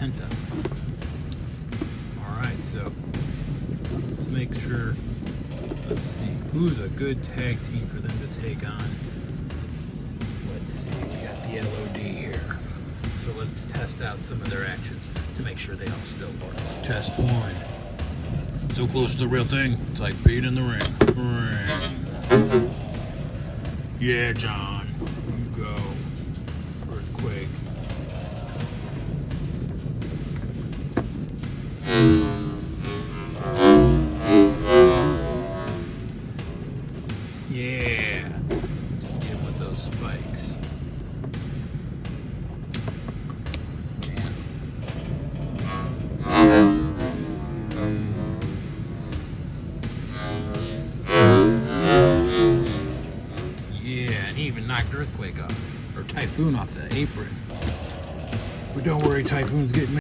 Penta. Alright, so let's make sure. Let's see. Who's a good tag team for them to take on? Let's see. We got the LOD here. So let's test out some of their actions to make sure they all still work. Test one. So close to the real thing, it's like being in the ring. Yeah, John. You go. Earthquake. Yeah. Just get him with those spikes. Yeah, and he even knocked Earthquake off, or Typhoon off the apron. But don't worry, Typhoon's getting